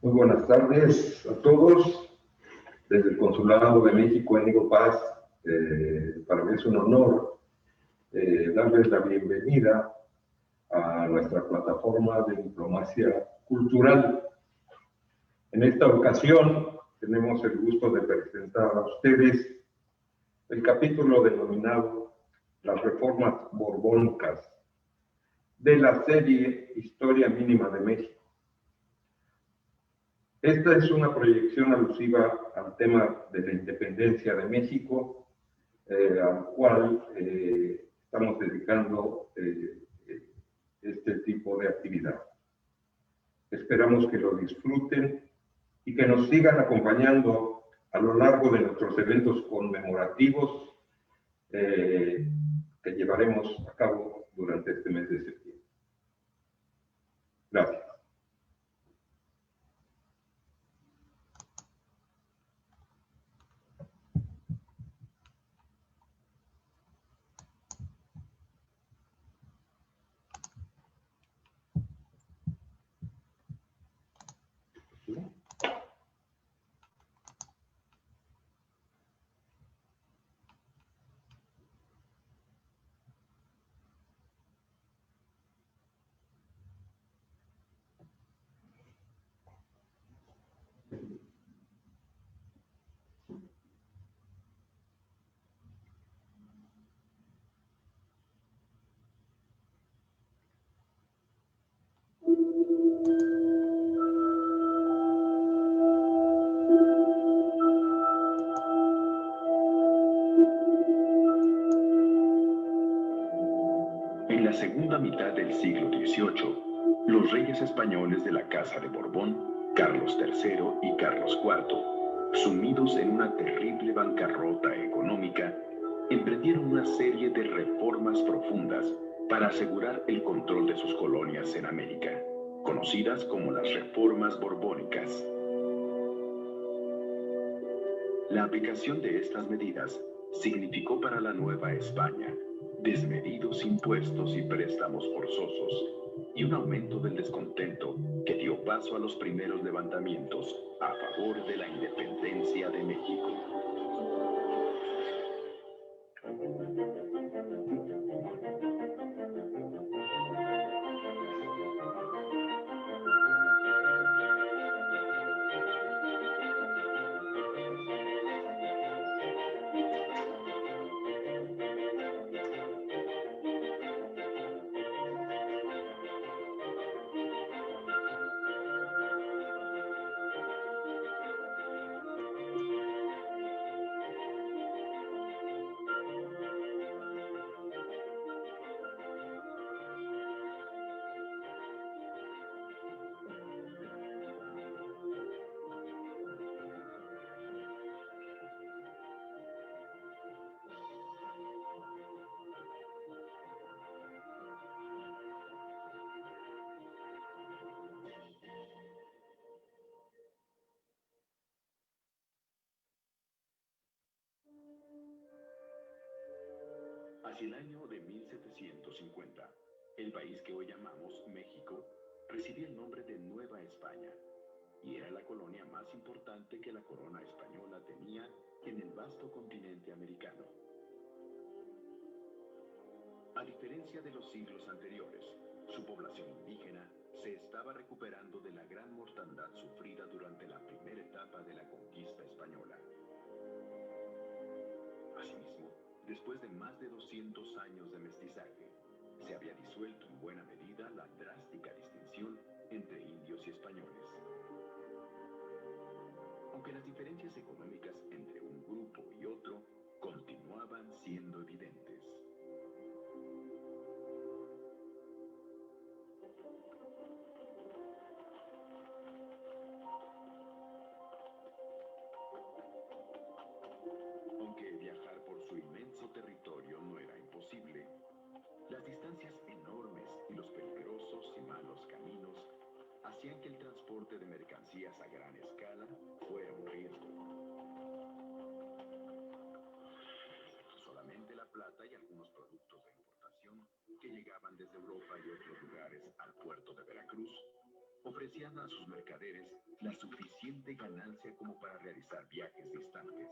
Muy buenas tardes a todos. Desde el Consulado de México en Nigo Paz, para mí es un honor darles la bienvenida a nuestra plataforma de diplomacia cultural. En esta ocasión tenemos el gusto de presentar a ustedes el capítulo denominado Las Reformas Borbónicas de la serie Historia Mínima de México. Esta es una proyección alusiva al tema de la independencia de México, al cual estamos dedicando este tipo de actividad. Esperamos que lo disfruten y que nos sigan acompañando a lo largo de nuestros eventos conmemorativos que llevaremos a cabo durante este mes de septiembre. Gracias. En la segunda mitad del siglo XVIII, los reyes españoles de la Casa de Borbón, Carlos III y Carlos IV, sumidos en una terrible bancarrota económica, emprendieron una serie de reformas profundas para asegurar el control de sus colonias en América, conocidas como las Reformas Borbónicas. La aplicación de estas medidas significó para la Nueva España desmedidos impuestos y préstamos forzosos y un aumento del descontento que dio paso a los primeros levantamientos a favor de la independencia de México. Hacia el año de 1750, el país que hoy llamamos México recibía el nombre de Nueva España y era la colonia más importante que la corona española tenía en el vasto continente americano. A diferencia de los siglos anteriores, su población indígena se estaba recuperando de la gran mortandad sufrida durante la primera etapa de la conquista española. Asimismo, después de más de 200 años de mestizaje, se había disuelto en buena medida la drástica distinción entre indios y españoles. Aunque las diferencias económicas entre un grupo y otro continuaban siendo evidentes. Aunque viajar por su inmenso territorio no era imposible, las distancias enormes y los peligrosos y malos caminos hacían que el transporte de mercancías a gran escala fuera un riesgo. Solamente la plata y algunos productos de importación que llegaban desde Europa y otros lugares al puerto de Veracruz ofrecían a sus mercaderes la suficiente ganancia como para realizar viajes distantes.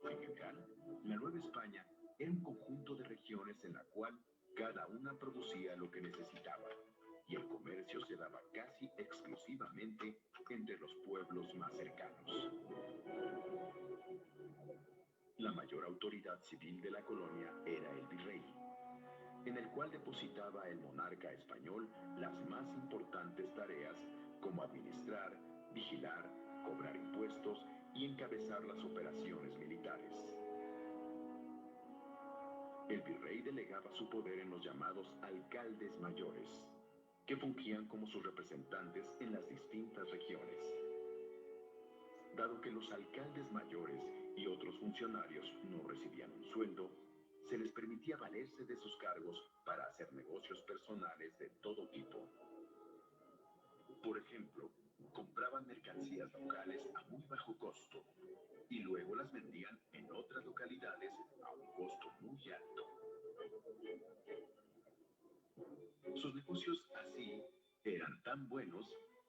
En general, la Nueva España era un conjunto de regiones en la cual cada una producía lo que necesitaba, y el comercio se daba casi exclusivamente entre los pueblos más cercanos. La mayor autoridad civil de la colonia era el virrey, en el cual depositaba el monarca español las más importantes tareas como administrar, vigilar, cobrar impuestos y encabezar las operaciones militares. El virrey delegaba su poder en los llamados alcaldes mayores, que fungían como sus representantes en las distintas regiones. Dado que los alcaldes mayores y otros funcionarios no recibían un sueldo, se les permitía valerse de sus cargos para hacer negocios personales de todo tipo. Por ejemplo, compraban mercancías locales a muy bajo costo y luego las vendían en otras localidades a un costo muy alto. Sus negocios así eran tan buenos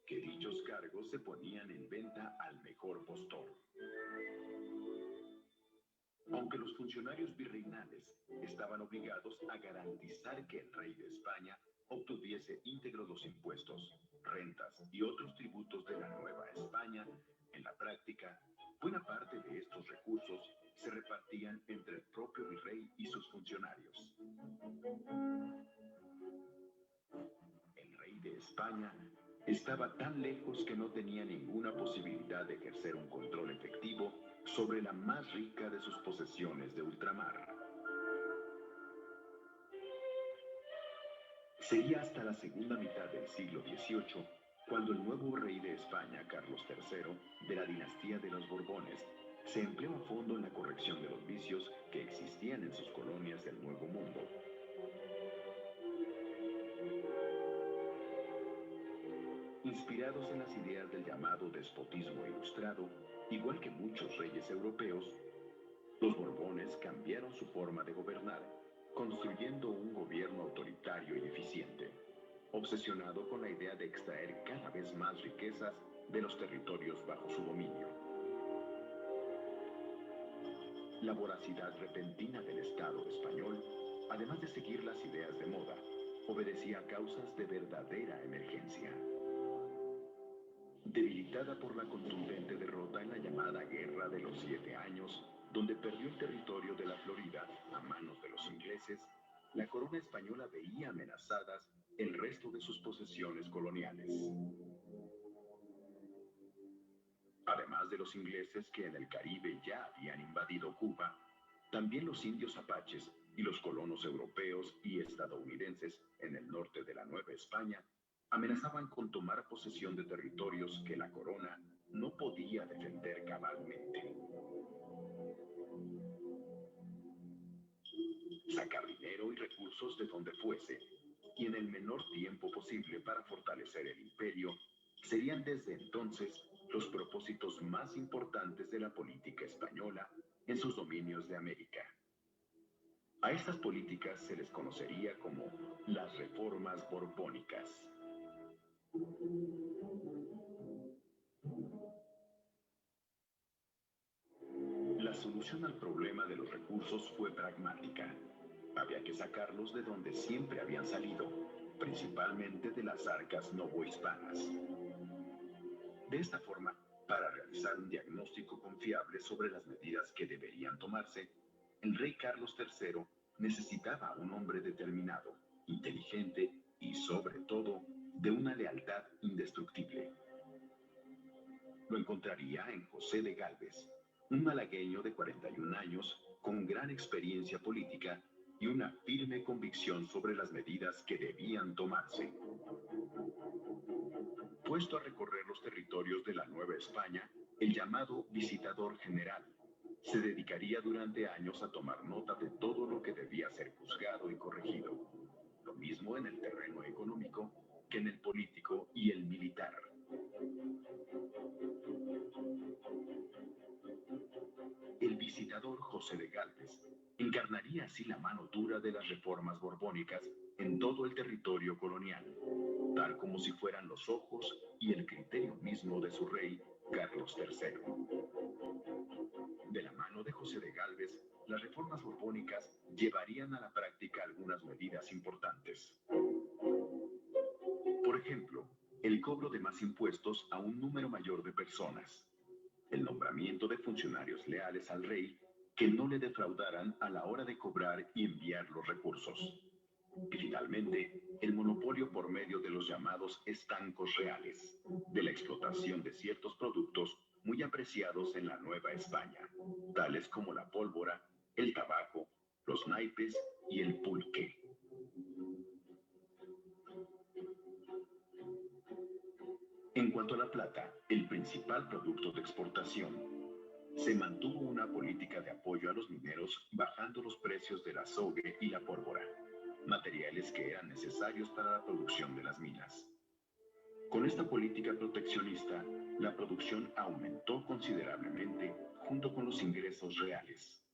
que dichos cargos se ponían en venta al mejor postor. Aunque los funcionarios virreinales estaban obligados a garantizar que el rey de España obtuviese íntegros los impuestos, rentas y otros tributos de la Nueva España, en la práctica, buena parte de estos recursos se repartían entre el propio virrey y sus funcionarios. El rey de España estaba tan lejos que no tenía ninguna posibilidad de ejercer un control efectivo sobre la más rica de sus posesiones de ultramar. Sería hasta la segunda mitad del siglo XVIII cuando el nuevo rey de España, Carlos III, de la dinastía de los Borbones, se empleó a fondo en la corrección de los vicios que existían en sus colonias del Nuevo Mundo. Inspirados en las ideas del llamado despotismo ilustrado, igual que muchos reyes europeos, los Borbones cambiaron su forma de gobernar, construyendo un gobierno autoritario y eficiente, obsesionado con la idea de extraer cada vez más riquezas de los territorios bajo su dominio. La voracidad repentina del Estado español, además de seguir las ideas de moda, obedecía a causas de verdadera emergencia. Debilitada por la contundente derrota en la llamada Guerra de los 7 Años, donde perdió el territorio de la Florida a manos de los ingleses, la corona española veía amenazadas el resto de sus posesiones coloniales. Además de los ingleses que en el Caribe ya habían invadido Cuba, también los indios apaches y los colonos europeos y estadounidenses en el norte de la Nueva España amenazaban con tomar posesión de territorios que la corona no podía defender cabalmente. Sacar dinero y recursos de donde fuese, y en el menor tiempo posible para fortalecer el imperio, serían desde entonces los propósitos más importantes de la política española en sus dominios de América. A estas políticas se les conocería como las reformas borbónicas. La solución al problema de los recursos fue pragmática. Había que sacarlos de donde siempre habían salido, principalmente de las arcas novohispanas. De esta forma, para realizar un diagnóstico confiable sobre las medidas que deberían tomarse, el rey Carlos III necesitaba un hombre determinado, inteligente y, sobre todo, de una lealtad indestructible. Lo encontraría en José de Gálvez, un malagueño de 41 años con gran experiencia política y una firme convicción sobre las medidas que debían tomarse. Puesto a recorrer los territorios de la Nueva España, el llamado visitador general se dedicaría durante años a tomar nota de todo lo que debía ser juzgado y corregido. Lo mismo en el terreno económico que en el político y el militar. El visitador José de Gálvez encarnaría así la mano dura de las reformas borbónicas en todo el territorio colonial, tal como si fueran los ojos y el criterio mismo de su rey, Carlos III. De la mano de José de Gálvez, las reformas borbónicas llevarían a la práctica algunas medidas importantes. Por ejemplo, el cobro de más impuestos a un número mayor de personas, el nombramiento de funcionarios leales al rey que no le defraudaran a la hora de cobrar y enviar los recursos. Y finalmente, el monopolio por medio de los llamados estancos reales, de la explotación de ciertos productos muy apreciados en la Nueva España, tales como la pólvora, el tabaco, los naipes y el pulque. En cuanto a la plata, el principal producto de exportación, se mantuvo una política de apoyo a los mineros bajando los precios del azogue y la pólvora, materiales que eran necesarios para la producción de las minas. Con esta política proteccionista, la producción aumentó considerablemente junto con los ingresos reales.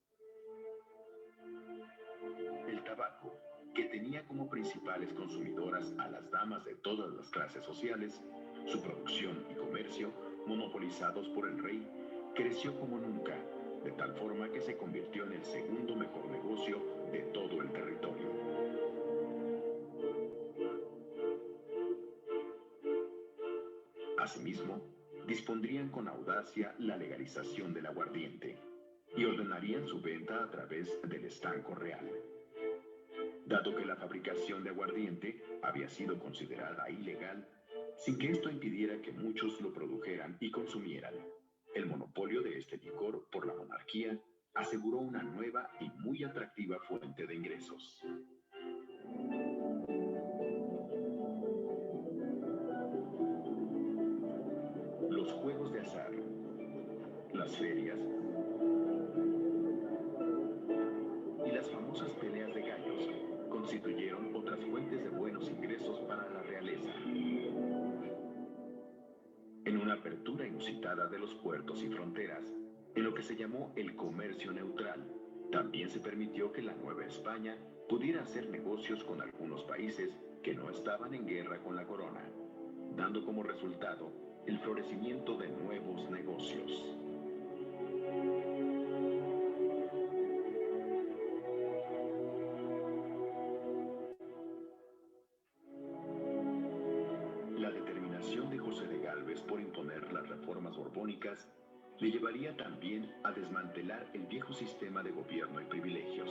El tabaco, que tenía como principales consumidoras a las damas de todas las clases sociales, su producción y comercio, monopolizados por el rey, creció como nunca, de tal forma que se convirtió en el segundo mejor negocio de todo el territorio. Asimismo, dispondrían con audacia la legalización del aguardiente y ordenarían su venta a través del estanco real. Dado que la fabricación de aguardiente había sido considerada ilegal, sin que esto impidiera que muchos lo produjeran y consumieran, el monopolio de este licor por la monarquía aseguró una nueva y muy atractiva fuente de ingresos. Los juegos de azar, las ferias y las famosas peleas de gallos constituyeron otras fuentes de buenos ingresos para la realeza. En una apertura inusitada de los puertos y fronteras, en lo que se llamó el comercio neutral, también se permitió que la Nueva España pudiera hacer negocios con algunos países que no estaban en guerra con la corona, dando como resultado el florecimiento de nuevos negocios. La determinación de José de Gálvez por imponer las reformas borbónicas le llevaría también a desmantelar el viejo sistema de gobierno y privilegios.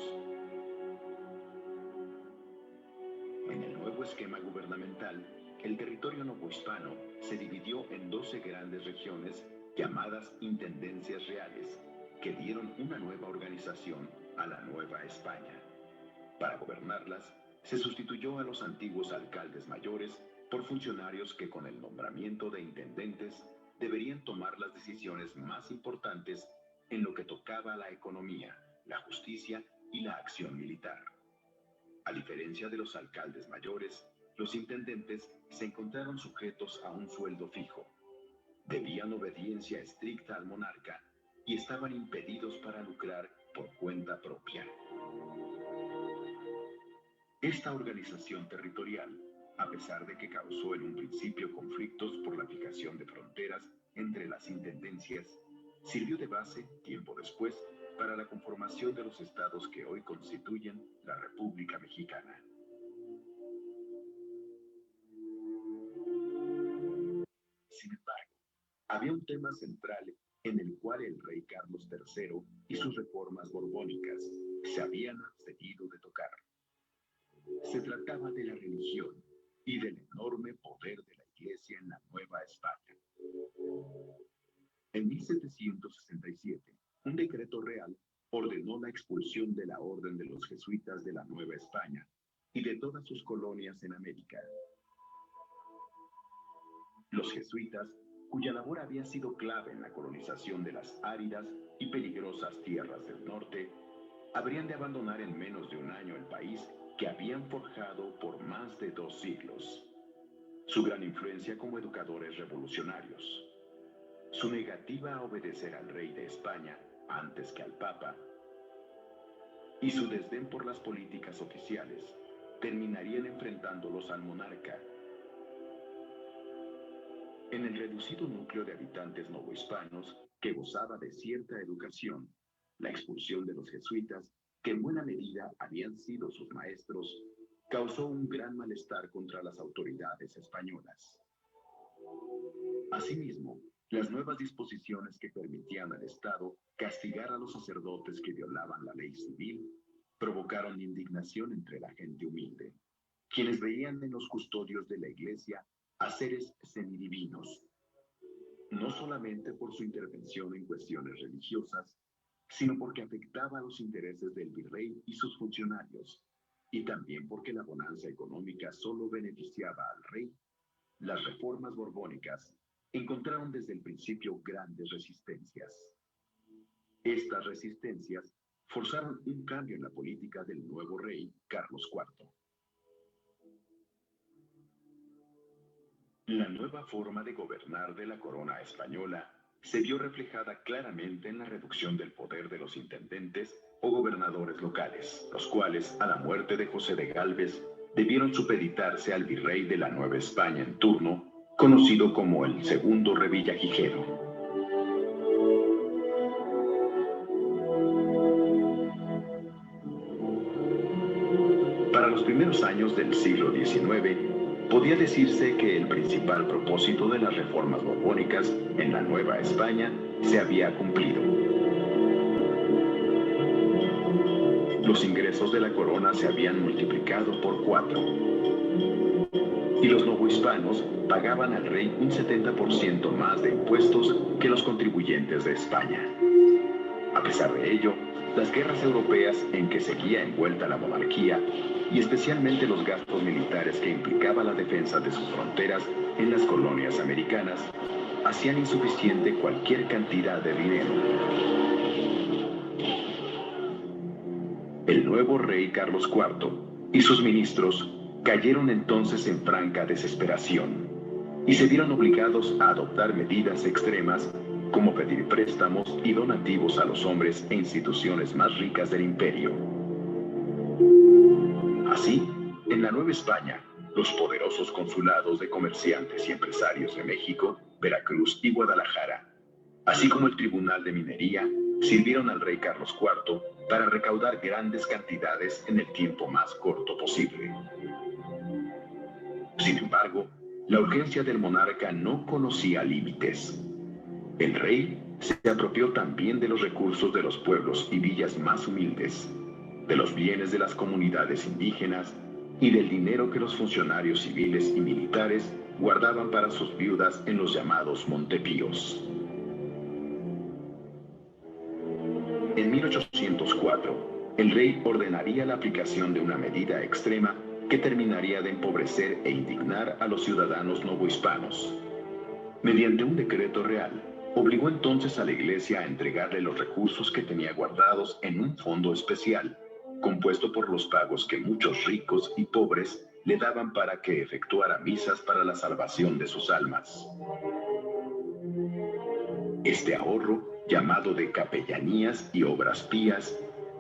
En el nuevo esquema gubernamental, el territorio novohispano se dividió en 12 grandes regiones llamadas intendencias reales, que dieron una nueva organización a la Nueva España. Para gobernarlas, se sustituyó a los antiguos alcaldes mayores por funcionarios que con el nombramiento de intendentes deberían tomar las decisiones más importantes en lo que tocaba a la economía, la justicia y la acción militar. A diferencia de los alcaldes mayores, los intendentes se encontraron sujetos a un sueldo fijo, debían obediencia estricta al monarca y estaban impedidos para lucrar por cuenta propia. Esta organización territorial, a pesar de que causó en un principio conflictos por la fijación de fronteras entre las intendencias, sirvió de base, tiempo después, para la conformación de los estados que hoy constituyen la República Mexicana. Sin embargo, había un tema central en el cual el rey Carlos III y sus reformas borbónicas se habían abstenido de tocar. Se trataba de la religión y del enorme poder de la Iglesia en la Nueva España. En 1767, un decreto real ordenó la expulsión de la Orden de los Jesuitas de la Nueva España y de todas sus colonias en América. Los jesuitas, cuya labor había sido clave en la colonización de las áridas y peligrosas tierras del norte, habrían de abandonar en menos de un año el país que habían forjado por más de 2 siglos. Su gran influencia como educadores revolucionarios, su negativa a obedecer al rey de España antes que al Papa, y su desdén por las políticas oficiales, terminarían enfrentándolos al monarca. En el reducido núcleo de habitantes novohispanos, que gozaba de cierta educación, la expulsión de los jesuitas, que en buena medida habían sido sus maestros, causó un gran malestar contra las autoridades españolas. Asimismo, las nuevas disposiciones que permitían al Estado castigar a los sacerdotes que violaban la ley civil provocaron indignación entre la gente humilde, quienes veían en los custodios de la Iglesia a seres semidivinos, no solamente por su intervención en cuestiones religiosas, sino porque afectaba a los intereses del virrey y sus funcionarios, y también porque la bonanza económica solo beneficiaba al rey. Las reformas borbónicas encontraron desde el principio grandes resistencias. Estas resistencias forzaron un cambio en la política del nuevo rey Carlos IV. La nueva forma de gobernar de la corona española se vio reflejada claramente en la reducción del poder de los intendentes o gobernadores locales, los cuales, a la muerte de José de Gálvez, debieron supeditarse al virrey de la Nueva España en turno, conocido como el segundo Revillagigedo. Para los primeros años del siglo XIX, podía decirse que el principal propósito de las reformas borbónicas en la Nueva España se había cumplido. Los ingresos de la corona se habían multiplicado por 4. Y los novohispanos pagaban al rey un 70% más de impuestos que los contribuyentes de España. A pesar de ello, las guerras europeas en que seguía envuelta la monarquía, y especialmente los gastos militares que implicaba la defensa de sus fronteras en las colonias americanas, hacían insuficiente cualquier cantidad de dinero. El nuevo rey Carlos IV y sus ministros cayeron entonces en franca desesperación y se vieron obligados a adoptar medidas extremas como pedir préstamos y donativos a los hombres e instituciones más ricas del imperio. Así, en la Nueva España, los poderosos consulados de comerciantes y empresarios de México, Veracruz y Guadalajara, así como el Tribunal de Minería, sirvieron al rey Carlos IV para recaudar grandes cantidades en el tiempo más corto posible. Sin embargo, la urgencia del monarca no conocía límites. El rey se apropió también de los recursos de los pueblos y villas más humildes, de los bienes de las comunidades indígenas y del dinero que los funcionarios civiles y militares guardaban para sus viudas en los llamados Montepíos. En 1804, el rey ordenaría la aplicación de una medida extrema que terminaría de empobrecer e indignar a los ciudadanos novohispanos. Mediante un decreto real, obligó entonces a la Iglesia a entregarle los recursos que tenía guardados en un fondo especial, compuesto por los pagos que muchos ricos y pobres le daban para que efectuara misas para la salvación de sus almas. Este ahorro, llamado de capellanías y obras pías,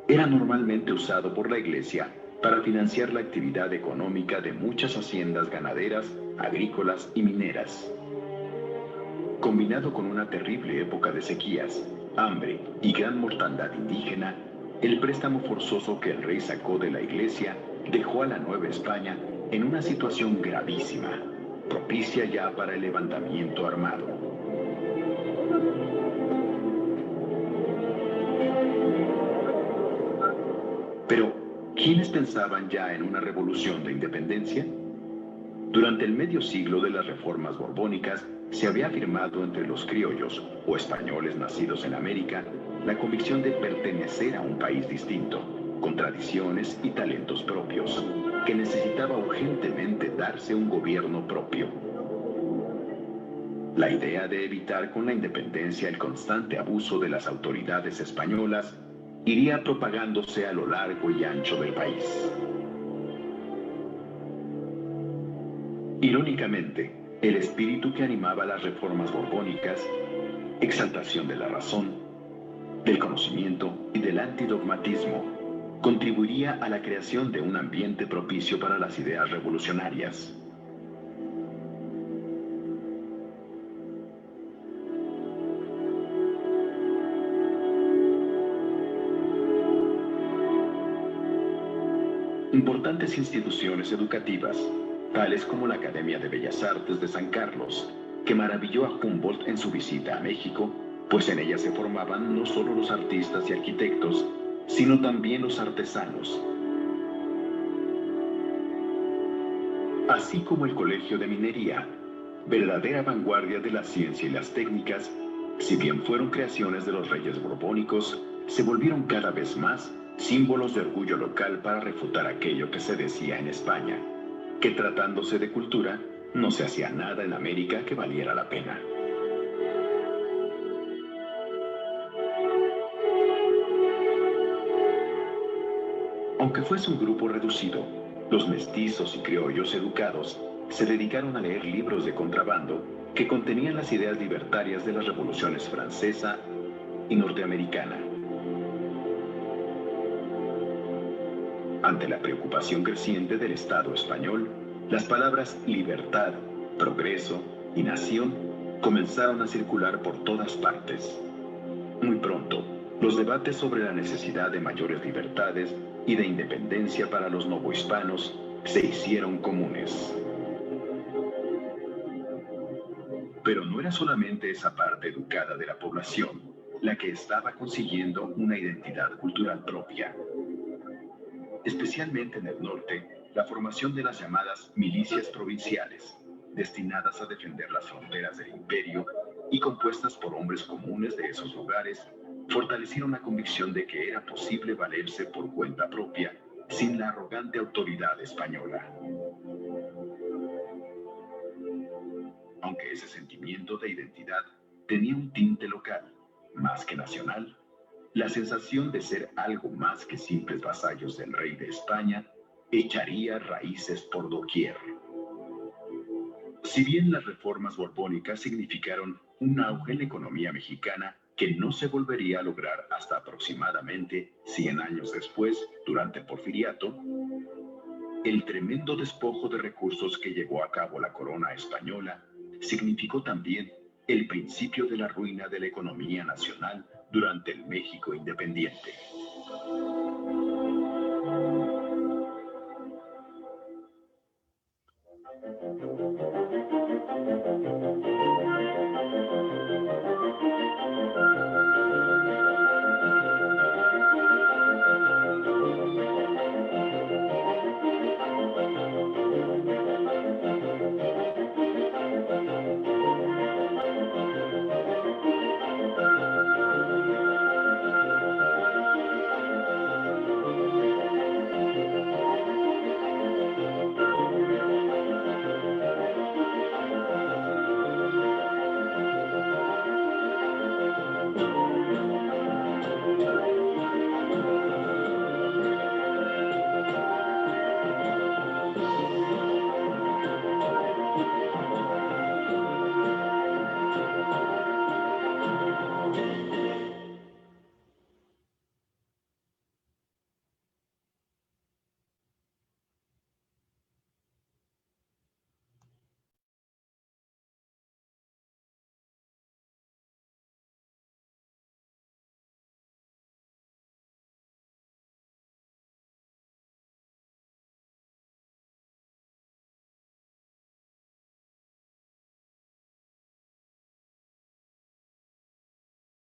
era normalmente usado por la Iglesia para financiar la actividad económica de muchas haciendas ganaderas, agrícolas y mineras. Combinado con una terrible época de sequías, hambre y gran mortandad indígena, el préstamo forzoso que el rey sacó de la Iglesia dejó a la Nueva España en una situación gravísima, propicia ya para el levantamiento armado. Pero, ¿quiénes pensaban ya en una revolución de independencia? Durante el medio siglo de las reformas borbónicas, se había afirmado entre los criollos, o españoles nacidos en América, la convicción de pertenecer a un país distinto, con tradiciones y talentos propios, que necesitaba urgentemente darse un gobierno propio. La idea de evitar con la independencia el constante abuso de las autoridades españolas iría propagándose a lo largo y ancho del país. Irónicamente, el espíritu que animaba las reformas borbónicas, exaltación de la razón, del conocimiento y del antidogmatismo, contribuiría a la creación de un ambiente propicio para las ideas revolucionarias. Importantes instituciones educativas, tales como la Academia de Bellas Artes de San Carlos, que maravilló a Humboldt en su visita a México, pues en ella se formaban no solo los artistas y arquitectos, sino también los artesanos. Así como el Colegio de Minería, verdadera vanguardia de la ciencia y las técnicas, si bien fueron creaciones de los reyes borbónicos, se volvieron cada vez más símbolos de orgullo local para refutar aquello que se decía en España, que tratándose de cultura, no se hacía nada en América que valiera la pena. Aunque fuese un grupo reducido, los mestizos y criollos educados se dedicaron a leer libros de contrabando que contenían las ideas libertarias de las revoluciones francesa y norteamericana. Ante la preocupación creciente del Estado español, las palabras libertad, progreso y nación comenzaron a circular por todas partes. Muy pronto, los debates sobre la necesidad de mayores libertades y de independencia para los novohispanos se hicieron comunes. Pero no era solamente esa parte educada de la población la que estaba consiguiendo una identidad cultural propia. Especialmente en el norte, la formación de las llamadas milicias provinciales, destinadas a defender las fronteras del imperio y compuestas por hombres comunes de esos lugares, fortalecieron la convicción de que era posible valerse por cuenta propia sin la arrogante autoridad española. Aunque ese sentimiento de identidad tenía un tinte local, más que nacional, la sensación de ser algo más que simples vasallos del rey de España echaría raíces por doquier. Si bien las reformas borbónicas significaron un auge en la economía mexicana que no se volvería a lograr hasta aproximadamente 100 años después, durante el Porfiriato, el tremendo despojo de recursos que llevó a cabo la corona española significó también el principio de la ruina de la economía nacional durante el México independiente.